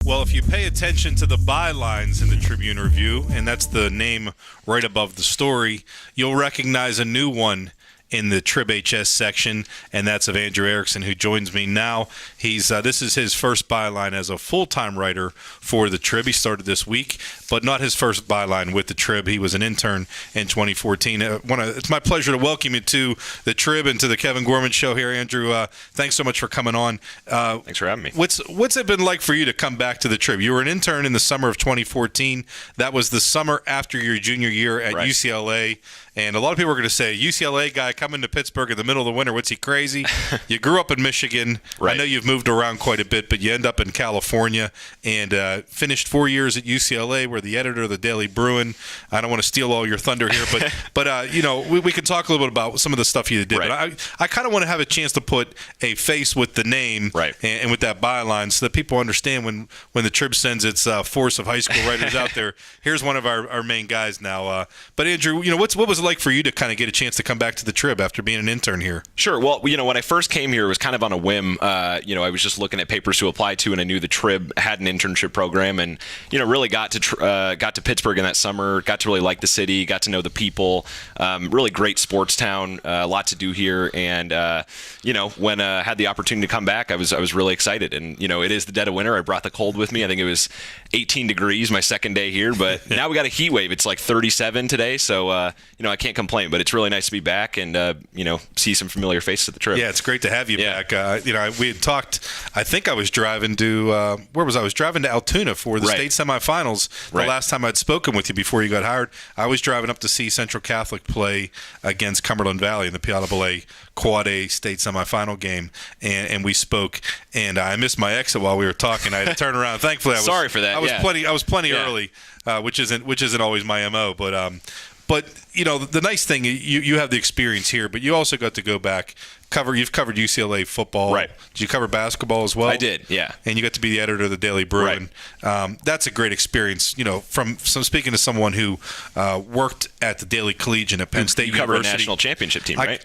Well, if you pay attention to the bylines in the Tribune Review, and that's the name right above the story, you'll recognize a new one in the Trib HS section, and that's of Andrew Erickson, who joins me now. This is his first byline as a full-time writer for the Trib. He started this week, but not his first byline with the Trib. He was an intern in 2014. It's my pleasure to welcome you to the Trib and to the Kevin Gorman Show here, Andrew. Thanks so much for coming on. Thanks for having me. What's it been like for you to come back to the Trib? You were an intern in the summer of 2014. That was the summer after your junior year at UCLA. And a lot of people are going to say, UCLA guy coming to Pittsburgh in the middle of the winter, what's he, crazy? You grew up in Michigan. Right. I know you've moved around quite a bit, but you end up in California and finished 4 years at UCLA, where the editor of the Daily Bruin. I don't want to steal all your thunder here, but we can talk a little bit about some of the stuff you did. Right. But I kind of want to have a chance to put a face with the name, right, and with that byline, so that people understand when the Trib sends its force of high school writers out there, here's one of our main guys now. But Andrew, what was it like for you to kind of get a chance to come back to the Trib after being an intern here? Sure. Well, when I first came here, it was kind of on a whim. I was just looking at papers to apply to, and I knew the Trib had an internship program, and really got to Pittsburgh in that summer. Got to really like the city. Got to know the people. Really great sports town. A lot to do here, and when I had the opportunity to come back, I was really excited. And it is the dead of winter. I brought the cold with me. I think it was 18 degrees my second day here, but now we got a heat wave. It's like 37 today, so I can't complain. But it's really nice to be back and see some familiar faces at the Trib. Yeah, it's great to have you back. We had talked. I think I was driving to where was I? I was driving to Altoona for the state semifinals. The last time I'd spoken with you before you got hired, I was driving up to see Central Catholic play against Cumberland Valley in the Piata Belay Quad A state semifinal game, and we spoke. And I missed my exit while we were talking. I had to turn around. Thankfully, sorry for that. I was plenty early, which isn't always my MO, But the nice thing, you have the experience here, but you also got to go back. You've covered UCLA football. Right. Did you cover basketball as well? I did, yeah. And you got to be the editor of the Daily Bruin. Right. That's a great experience. From speaking to someone who worked at the Daily Collegian at Penn State University. You covered a national championship team, right?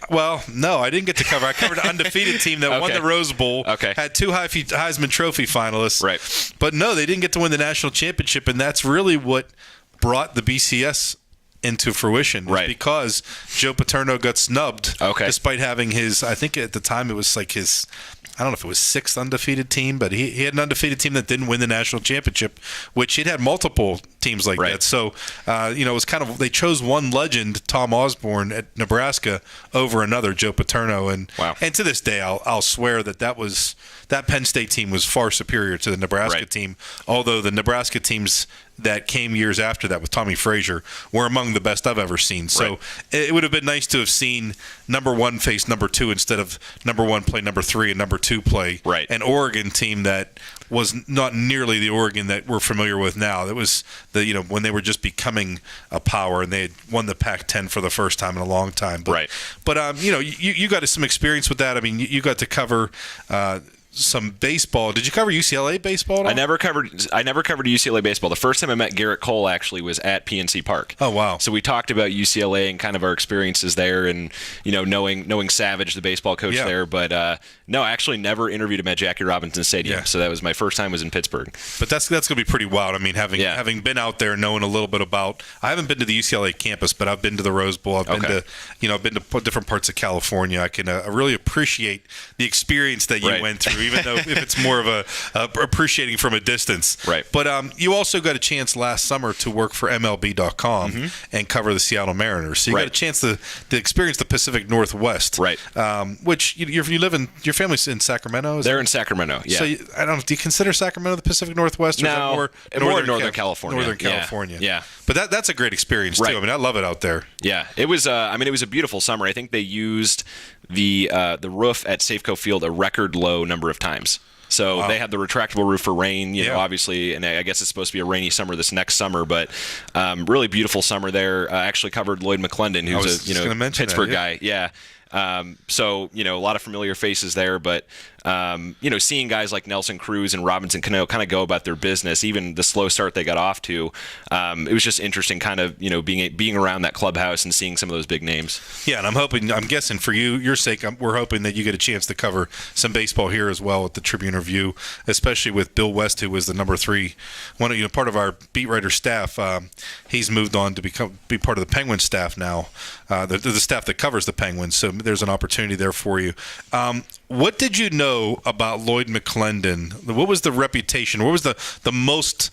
No, I didn't get to cover. I covered an undefeated team that won the Rose Bowl. Okay. Had two Heisman Trophy finalists. Right. But no, they didn't get to win the national championship, and that's really what brought the BCS into fruition, because Joe Paterno got snubbed, despite having his, I think at the time it was like his, I don't know if it was sixth undefeated team, but he had an undefeated team that didn't win the national championship, which he'd had multiple teams like that. So, it was kind of, they chose one legend, Tom Osborne at Nebraska, over another, Joe Paterno. And to this day, I'll swear that Penn State team was far superior to the Nebraska team, although the Nebraska teams that came years after that with Tommy Frazier were among the best I've ever seen. So it would have been nice to have seen number one face number two instead of number one play number three and number two play an Oregon team that was not nearly the Oregon that we're familiar with now. It was when they were just becoming a power, and they had won the Pac-10 for the first time in a long time. But you got some experience with that. I mean, you got to cover some baseball. Did you cover UCLA baseball at all? I never covered UCLA baseball. The first time I met Garrett Cole actually was at PNC Park. Oh, wow. So we talked about UCLA and kind of our experiences there, and knowing Savage, the baseball coach there. But no, I actually never interviewed him at Jackie Robinson Stadium. Yeah. So that was my first time was in Pittsburgh. But that's going to be pretty wild. I mean, having been out there, knowing a little bit about. I haven't been to the UCLA campus, but I've been to the Rose Bowl. I've been to different parts of California. I can really appreciate the experience that you went through, even though if it's more of a appreciating from a distance. Right. But you also got a chance last summer to work for MLB.com and cover the Seattle Mariners. So you got a chance to experience the Pacific Northwest. Right. Which you live in. Your family's in Sacramento. They're in Sacramento. Yeah. So I don't know. Do you consider Sacramento the Pacific Northwest? Or no, is that more Northern California. Northern California. Yeah. But that's a great experience too. I mean, I love it out there. Yeah. It was. It was a beautiful summer. I think they used the roof at Safeco Field a record low number of times. So they had the retractable roof for rain, obviously, and I guess it's supposed to be a rainy summer this next summer, but really beautiful summer there. I actually covered Lloyd McClendon, who's a Pittsburgh guy. Yeah. So, a lot of familiar faces there, but, seeing guys like Nelson Cruz and Robinson Cano kind of go about their business, even the slow start they got off to, it was just interesting kind of, being around that clubhouse and seeing some of those big names. Yeah, and I'm guessing for your sake, we're hoping that you get a chance to cover some baseball here as well at the Tribune Review, especially with Bill West, who was the number 3, part of our beat writer staff. He's moved on to be part of the Penguin staff now, the staff that covers the Penguins. So there's an opportunity there for you. What did you know about Lloyd McClendon? What was the reputation? What was the most...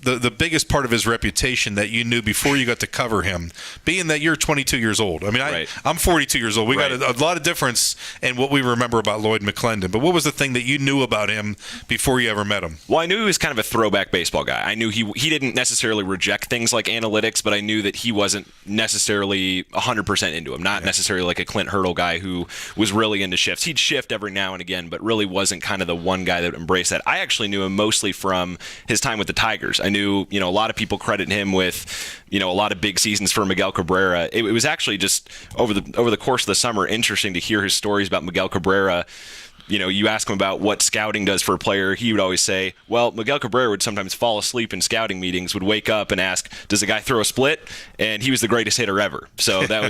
The biggest part of his reputation that you knew before you got to cover him, being that you're 22 years old. I mean, I'm 42 years old. We got a lot of difference in what we remember about Lloyd McClendon. But what was the thing that you knew about him before you ever met him? Well, I knew he was kind of a throwback baseball guy. I knew he didn't necessarily reject things like analytics, but I knew that he wasn't necessarily 100% into him. Not necessarily like a Clint Hurdle guy who was really into shifts. He'd shift every now and again, but really wasn't kind of the one guy that embraced that. I actually knew him mostly from his time with the Tigers. I knew, a lot of people credit him with, a lot of big seasons for Miguel Cabrera. It was actually just over the course of the summer interesting to hear his stories about Miguel Cabrera. You ask him about what scouting does for a player, he would always say, well, Miguel Cabrera would sometimes fall asleep in scouting meetings, would wake up and ask, does the guy throw a split? And he was the greatest hitter ever. So that was